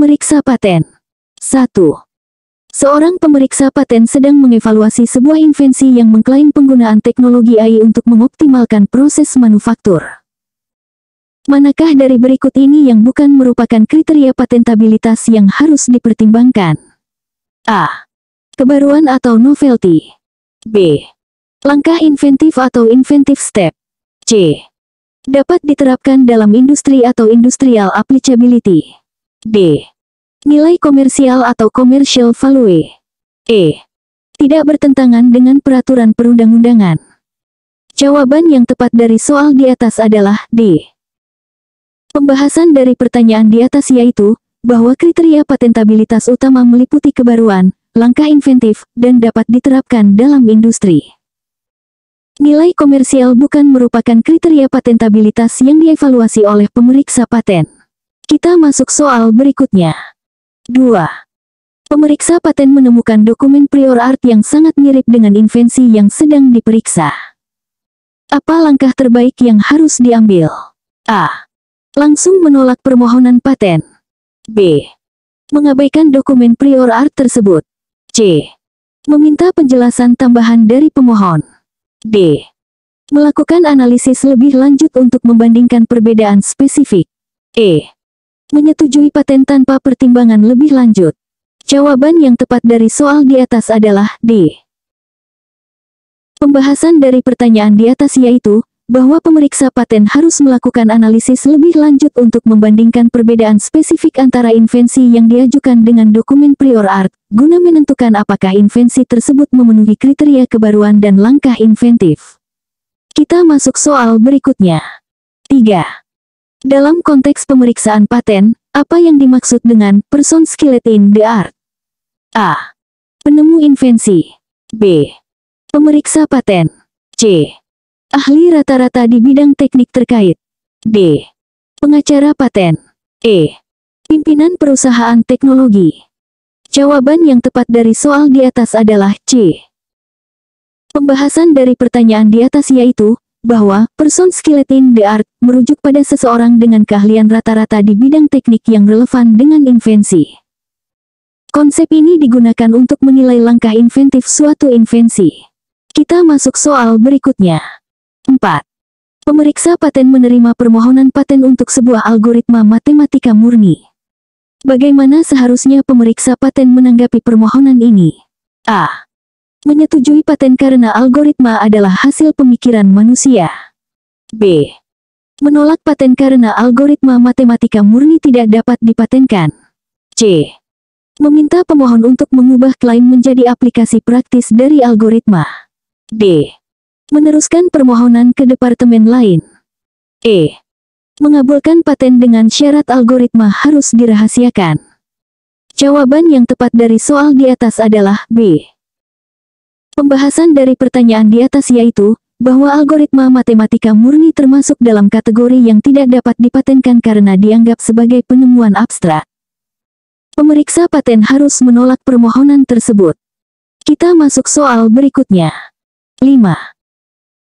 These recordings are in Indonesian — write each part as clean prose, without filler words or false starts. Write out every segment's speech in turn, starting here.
Pemeriksa paten. 1. Seorang pemeriksa paten sedang mengevaluasi sebuah invensi yang mengklaim penggunaan teknologi AI untuk mengoptimalkan proses manufaktur. Manakah dari berikut ini yang bukan merupakan kriteria patentabilitas yang harus dipertimbangkan? A. Kebaruan atau novelty. B. Langkah inventif atau inventive step. C. Dapat diterapkan dalam industri atau industrial applicability. D. Nilai komersial atau commercial value. E. Tidak bertentangan dengan peraturan perundang-undangan. Jawaban yang tepat dari soal di atas adalah D. Pembahasan dari pertanyaan di atas yaitu, bahwa kriteria patentabilitas utama meliputi kebaruan, langkah inventif, dan dapat diterapkan dalam industri. Nilai komersial bukan merupakan kriteria patentabilitas yang dievaluasi oleh pemeriksa paten. Kita masuk soal berikutnya. 2. Pemeriksa paten menemukan dokumen prior art yang sangat mirip dengan invensi yang sedang diperiksa. Apa langkah terbaik yang harus diambil? A. Langsung menolak permohonan paten. B. Mengabaikan dokumen prior art tersebut. C. Meminta penjelasan tambahan dari pemohon. D. Melakukan analisis lebih lanjut untuk membandingkan perbedaan spesifik. E. Menyetujui paten tanpa pertimbangan lebih lanjut. Jawaban yang tepat dari soal di atas adalah D. Pembahasan dari pertanyaan di atas yaitu, bahwa pemeriksa paten harus melakukan analisis lebih lanjut untuk membandingkan perbedaan spesifik antara invensi yang diajukan dengan dokumen prior art, guna menentukan apakah invensi tersebut memenuhi kriteria kebaruan dan langkah inventif. Kita masuk soal berikutnya. 3. Dalam konteks pemeriksaan paten, apa yang dimaksud dengan person skilled in the art? A. Penemu invensi. B. Pemeriksa paten. C. Ahli rata-rata di bidang teknik terkait. D. Pengacara paten. E. Pimpinan perusahaan teknologi. Jawaban yang tepat dari soal di atas adalah C. Pembahasan dari pertanyaan di atas yaitu, bahwa person skilled in the art merujuk pada seseorang dengan keahlian rata-rata di bidang teknik yang relevan dengan invensi. Konsep ini digunakan untuk menilai langkah inventif suatu invensi. Kita masuk soal berikutnya. 4. Pemeriksa paten menerima permohonan paten untuk sebuah algoritma matematika murni. Bagaimana seharusnya pemeriksa paten menanggapi permohonan ini? A. Menyetujui paten karena algoritma adalah hasil pemikiran manusia. B. Menolak paten karena algoritma matematika murni tidak dapat dipatenkan. C. Meminta pemohon untuk mengubah klaim menjadi aplikasi praktis dari algoritma. D. Meneruskan permohonan ke departemen lain. E. Mengabulkan paten dengan syarat algoritma harus dirahasiakan. Jawaban yang tepat dari soal di atas adalah B. Pembahasan dari pertanyaan di atas yaitu, bahwa algoritma matematika murni termasuk dalam kategori yang tidak dapat dipatenkan karena dianggap sebagai penemuan abstrak. Pemeriksa paten harus menolak permohonan tersebut. Kita masuk soal berikutnya. 5.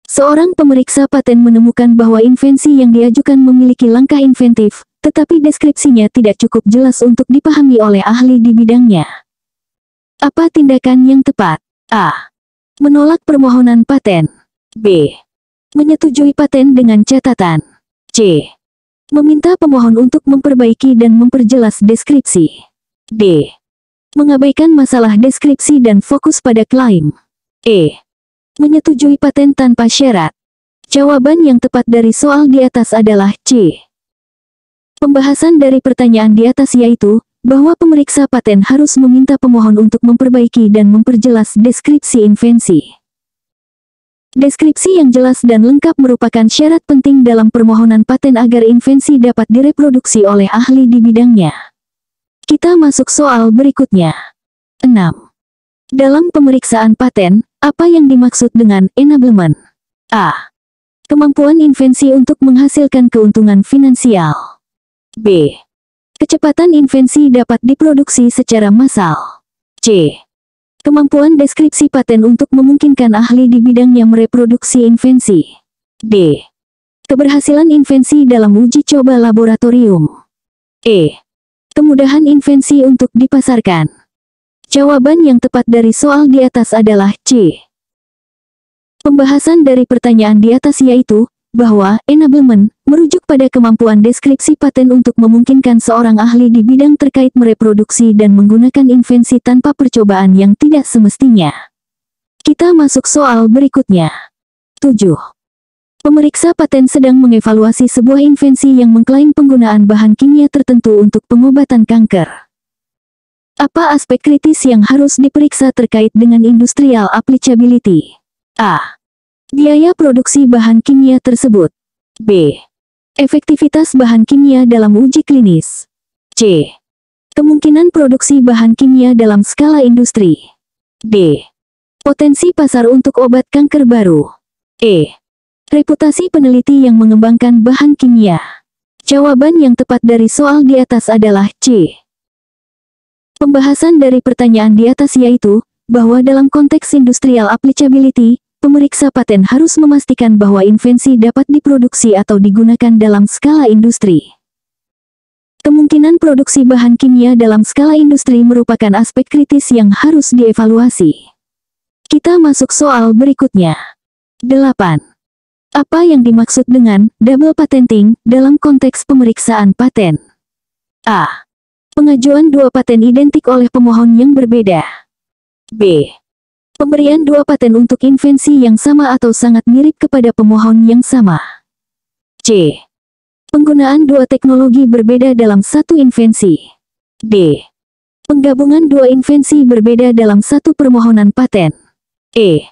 Seorang pemeriksa paten menemukan bahwa invensi yang diajukan memiliki langkah inventif, tetapi deskripsinya tidak cukup jelas untuk dipahami oleh ahli di bidangnya. Apa tindakan yang tepat? A. Menolak permohonan paten. B. Menyetujui paten dengan catatan. C. Meminta pemohon untuk memperbaiki dan memperjelas deskripsi. D. Mengabaikan masalah deskripsi dan fokus pada klaim. E. Menyetujui paten tanpa syarat. Jawaban yang tepat dari soal di atas adalah C. Pembahasan dari pertanyaan di atas yaitu, bahwa pemeriksa paten harus meminta pemohon untuk memperbaiki dan memperjelas deskripsi invensi. Deskripsi yang jelas dan lengkap merupakan syarat penting dalam permohonan paten agar invensi dapat direproduksi oleh ahli di bidangnya. Kita masuk soal berikutnya. 6. Dalam pemeriksaan paten, apa yang dimaksud dengan enablement? A. Kemampuan invensi untuk menghasilkan keuntungan finansial. B. Kecepatan invensi dapat diproduksi secara massal. C. Kemampuan deskripsi paten untuk memungkinkan ahli di bidangnya mereproduksi invensi. D. Keberhasilan invensi dalam uji coba laboratorium. E. Kemudahan invensi untuk dipasarkan. Jawaban yang tepat dari soal di atas adalah C. Pembahasan dari pertanyaan di atas yaitu, bahwa enablement merujuk pada kemampuan deskripsi paten untuk memungkinkan seorang ahli di bidang terkait mereproduksi dan menggunakan invensi tanpa percobaan yang tidak semestinya. Kita masuk soal berikutnya. 7. Pemeriksa paten sedang mengevaluasi sebuah invensi yang mengklaim penggunaan bahan kimia tertentu untuk pengobatan kanker. Apa aspek kritis yang harus diperiksa terkait dengan industrial applicability? A. Biaya produksi bahan kimia tersebut. B. Efektivitas bahan kimia dalam uji klinis. C. Kemungkinan produksi bahan kimia dalam skala industri. D. Potensi pasar untuk obat kanker baru. E. Reputasi peneliti yang mengembangkan bahan kimia. Jawaban yang tepat dari soal di atas adalah C. Pembahasan dari pertanyaan di atas yaitu, bahwa dalam konteks industrial applicability, pemeriksa paten harus memastikan bahwa invensi dapat diproduksi atau digunakan dalam skala industri. Kemungkinan produksi bahan kimia dalam skala industri merupakan aspek kritis yang harus dievaluasi. Kita masuk soal berikutnya. 8. Apa yang dimaksud dengan double patenting dalam konteks pemeriksaan paten? A. Pengajuan dua paten identik oleh pemohon yang berbeda. B. Pemberian dua paten untuk invensi yang sama atau sangat mirip kepada pemohon yang sama. C. Penggunaan dua teknologi berbeda dalam satu invensi. D. Penggabungan dua invensi berbeda dalam satu permohonan paten. E.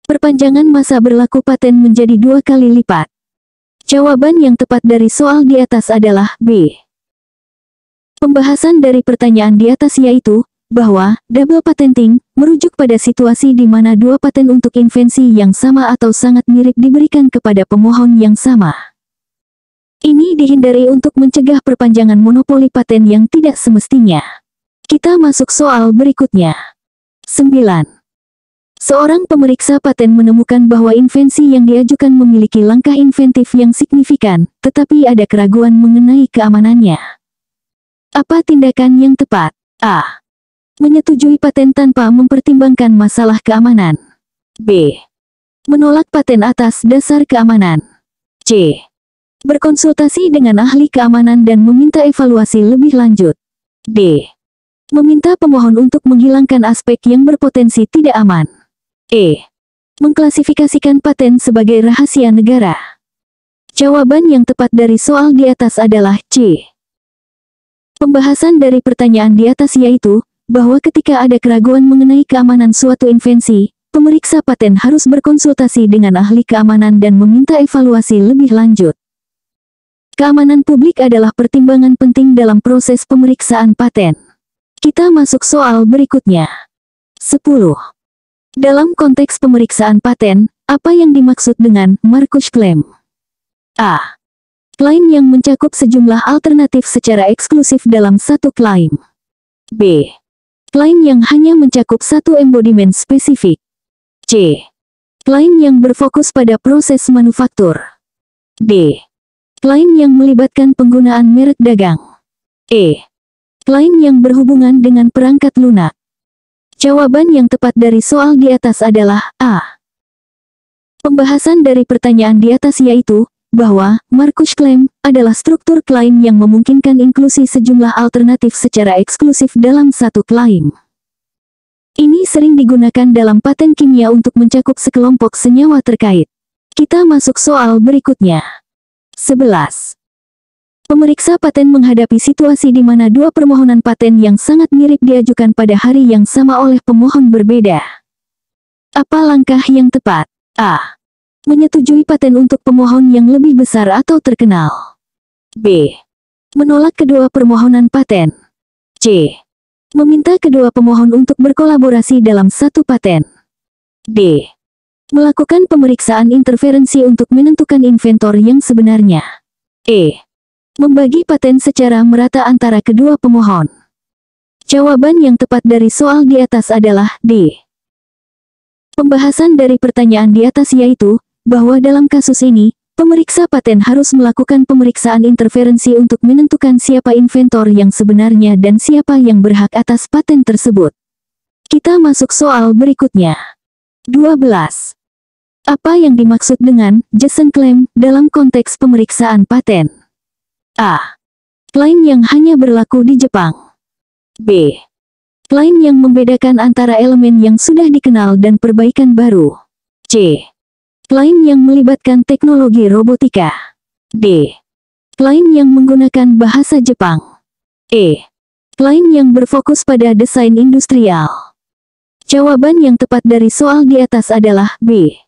Perpanjangan masa berlaku paten menjadi 2 kali lipat. Jawaban yang tepat dari soal di atas adalah B. Pembahasan dari pertanyaan di atas yaitu, bahwa double patenting merujuk pada situasi di mana dua paten untuk invensi yang sama atau sangat mirip diberikan kepada pemohon yang sama. Ini dihindari untuk mencegah perpanjangan monopoli paten yang tidak semestinya. Kita masuk soal berikutnya. 9. Seorang pemeriksa paten menemukan bahwa invensi yang diajukan memiliki langkah inventif yang signifikan, tetapi ada keraguan mengenai keamanannya. Apa tindakan yang tepat? A. Menyetujui paten tanpa mempertimbangkan masalah keamanan. B. Menolak paten atas dasar keamanan. C. Berkonsultasi dengan ahli keamanan dan meminta evaluasi lebih lanjut. D. Meminta pemohon untuk menghilangkan aspek yang berpotensi tidak aman. E. Mengklasifikasikan paten sebagai rahasia negara. Jawaban yang tepat dari soal di atas adalah C. Pembahasan dari pertanyaan di atas yaitu, bahwa ketika ada keraguan mengenai keamanan suatu invensi, pemeriksa paten harus berkonsultasi dengan ahli keamanan dan meminta evaluasi lebih lanjut. Keamanan publik adalah pertimbangan penting dalam proses pemeriksaan paten. Kita masuk soal berikutnya. 10. Dalam konteks pemeriksaan paten, apa yang dimaksud dengan Marcus Claim? A. Klaim yang mencakup sejumlah alternatif secara eksklusif dalam satu klaim. B. Klaim yang hanya mencakup satu embodiment spesifik. C. Klaim yang berfokus pada proses manufaktur. D. Klaim yang melibatkan penggunaan merek dagang. E. Klaim yang berhubungan dengan perangkat lunak. Jawaban yang tepat dari soal di atas adalah A. Pembahasan dari pertanyaan di atas yaitu, bahwa Marcus Claim adalah struktur klaim yang memungkinkan inklusi sejumlah alternatif secara eksklusif dalam satu klaim. Ini sering digunakan dalam paten kimia untuk mencakup sekelompok senyawa terkait. Kita masuk soal berikutnya. 11. Pemeriksa paten menghadapi situasi di mana dua permohonan paten yang sangat mirip diajukan pada hari yang sama oleh pemohon berbeda. Apa langkah yang tepat? A. Menyetujui paten untuk pemohon yang lebih besar atau terkenal. B. Menolak kedua permohonan paten. C. Meminta kedua pemohon untuk berkolaborasi dalam satu paten. D. Melakukan pemeriksaan interferensi untuk menentukan inventor yang sebenarnya. E. Membagi paten secara merata antara kedua pemohon. Jawaban yang tepat dari soal di atas adalah D. Pembahasan dari pertanyaan di atas yaitu, bahwa dalam kasus ini, Pemeriksa paten harus melakukan pemeriksaan interferensi untuk menentukan siapa inventor yang sebenarnya dan siapa yang berhak atas paten tersebut. Kita masuk soal berikutnya. 12. Apa yang dimaksud dengan Jason Claim dalam konteks pemeriksaan paten? A. Klaim yang hanya berlaku di Jepang. B. Klaim yang membedakan antara elemen yang sudah dikenal dan perbaikan baru. C. Klaim yang melibatkan teknologi robotika. D. Klaim yang menggunakan bahasa Jepang. E. Klaim yang berfokus pada desain industrial. Jawaban yang tepat dari soal di atas adalah B.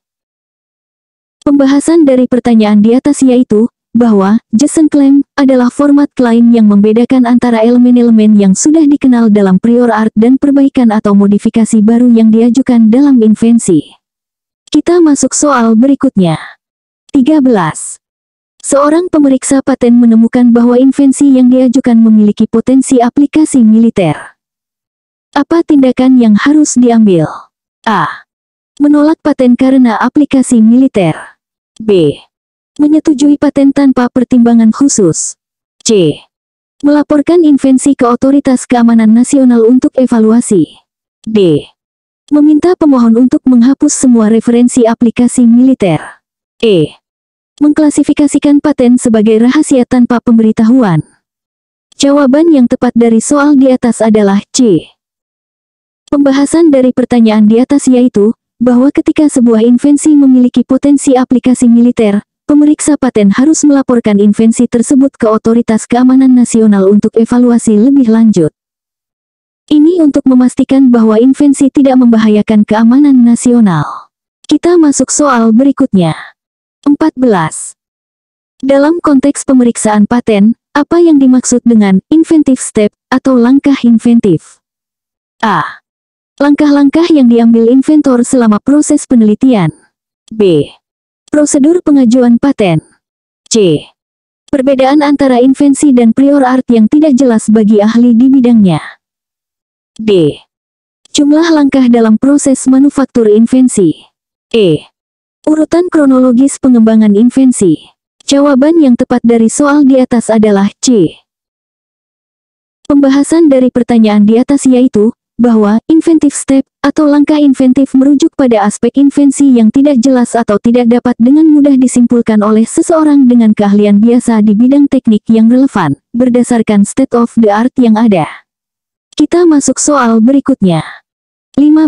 Pembahasan dari pertanyaan di atas yaitu, bahwa Jason Claim adalah format klaim yang membedakan antara elemen-elemen yang sudah dikenal dalam prior art dan perbaikan atau modifikasi baru yang diajukan dalam invensi. Kita masuk soal berikutnya. 13. Seorang pemeriksa paten menemukan bahwa invensi yang diajukan memiliki potensi aplikasi militer. Apa tindakan yang harus diambil? A. Menolak paten karena aplikasi militer. B. Menyetujui paten tanpa pertimbangan khusus. C. Melaporkan invensi ke Otoritas Keamanan Nasional untuk evaluasi. D. Meminta pemohon untuk menghapus semua referensi aplikasi militer. E. Mengklasifikasikan paten sebagai rahasia tanpa pemberitahuan. Jawaban yang tepat dari soal di atas adalah C. Pembahasan dari pertanyaan di atas yaitu, bahwa ketika sebuah invensi memiliki potensi aplikasi militer, pemeriksa paten harus melaporkan invensi tersebut ke Otoritas Keamanan Nasional untuk evaluasi lebih lanjut. Ini untuk memastikan bahwa invensi tidak membahayakan keamanan nasional. Kita masuk soal berikutnya. 14. Dalam konteks pemeriksaan paten, apa yang dimaksud dengan inventive step atau langkah inventif? A. Langkah-langkah yang diambil inventor selama proses penelitian. B. Prosedur pengajuan paten. C. Perbedaan antara invensi dan prior art yang tidak jelas bagi ahli di bidangnya. D. Jumlah langkah dalam proses manufaktur invensi. E. Urutan kronologis pengembangan invensi. Jawaban yang tepat dari soal di atas adalah C. Pembahasan dari pertanyaan di atas yaitu, bahwa inventive step atau langkah inventif merujuk pada aspek invensi yang tidak jelas atau tidak dapat dengan mudah disimpulkan oleh seseorang dengan keahlian biasa di bidang teknik yang relevan, berdasarkan state of the art yang ada. Kita masuk soal berikutnya. 15.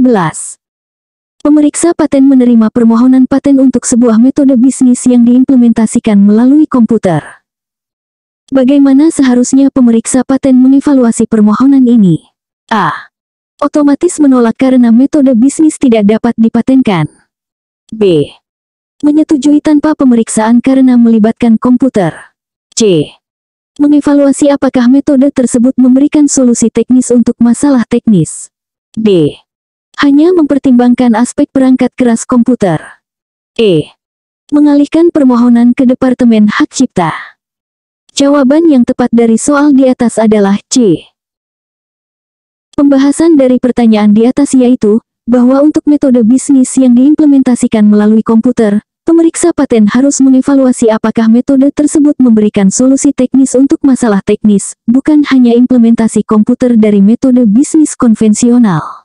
Pemeriksa paten menerima permohonan paten untuk sebuah metode bisnis yang diimplementasikan melalui komputer. Bagaimana seharusnya pemeriksa paten mengevaluasi permohonan ini? A. Otomatis menolak karena metode bisnis tidak dapat dipatenkan. B. Menyetujui tanpa pemeriksaan karena melibatkan komputer. C. Mengevaluasi apakah metode tersebut memberikan solusi teknis untuk masalah teknis. D. Hanya mempertimbangkan aspek perangkat keras komputer. E. Mengalihkan permohonan ke Departemen Hak Cipta. Jawaban yang tepat dari soal di atas adalah C. Pembahasan dari pertanyaan di atas yaitu, bahwa untuk metode bisnis yang diimplementasikan melalui komputer, pemeriksa paten harus mengevaluasi apakah metode tersebut memberikan solusi teknis untuk masalah teknis, bukan hanya implementasi komputer dari metode bisnis konvensional.